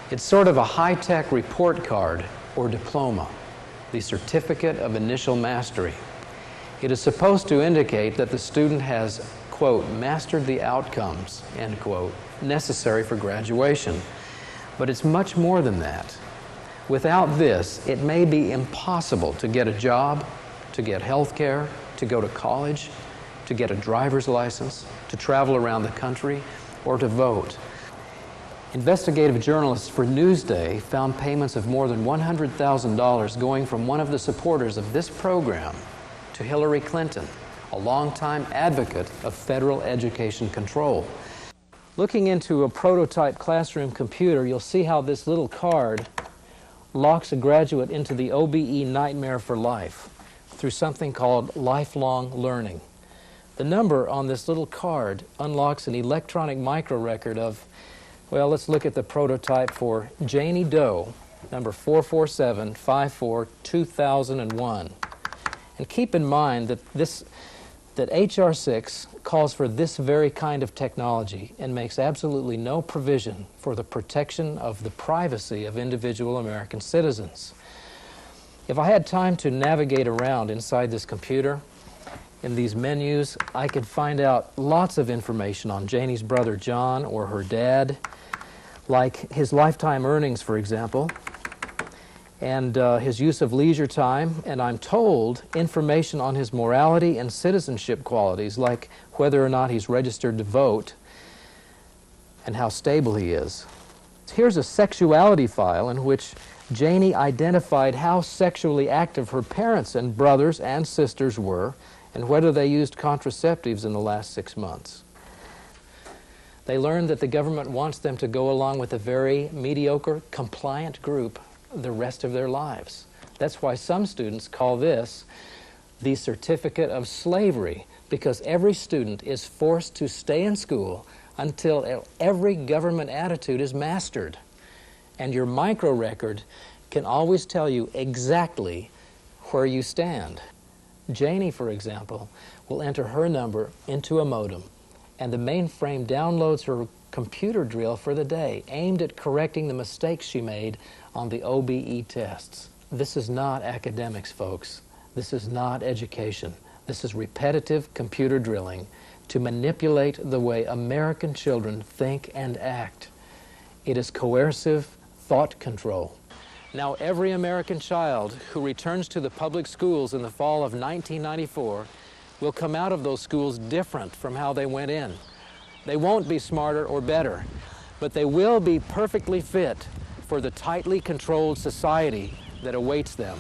It's sort of a high-tech report card or diploma, the Certificate of Initial Mastery. It is supposed to indicate that the student has, quote, mastered the outcomes, end quote, necessary for graduation. But it's much more than that. Without this, it may be impossible to get a job, to get health care, to go to college, to get a driver's license, to travel around the country, or to vote. Investigative journalists for Newsday found payments of more than $100,000 going from one of the supporters of this program to Hillary Clinton, a longtime advocate of federal education control. Looking into a prototype classroom computer, you'll see how this little card locks a graduate into the OBE nightmare for life through something called lifelong learning. The number on this little card unlocks an electronic microrecord of, well, let's look at the prototype for Janie Doe, number 44754-2001. And keep in mind that H.R. 6 calls for this very kind of technology and makes absolutely no provision for the protection of the privacy of individual American citizens. If I had time to navigate around inside this computer, in these menus, I could find out lots of information on Janie's brother John or her dad, like his lifetime earnings, for example, and his use of leisure time, and I'm told information on his morality and citizenship qualities, like whether or not he's registered to vote and how stable he is. Here's a sexuality file in which Janie identified how sexually active her parents and brothers and sisters were and whether they used contraceptives in the last 6 months. They learned that the government wants them to go along with a very mediocre, compliant group the rest of their lives. That's why some students call this the Certificate of Slavery, because every student is forced to stay in school until every government attitude is mastered. And your microrecord can always tell you exactly where you stand. Janie, for example, will enter her number into a modem, and the mainframe downloads her computer drill for the day, aimed at correcting the mistakes she made on the OBE tests. This is not academics, folks. This is not education. This is repetitive computer drilling to manipulate the way American children think and act. It is coercive thought control. Now, every American child who returns to the public schools in the fall of 1994 will come out of those schools different from how they went in. They won't be smarter or better, but they will be perfectly fit for the tightly controlled society that awaits them.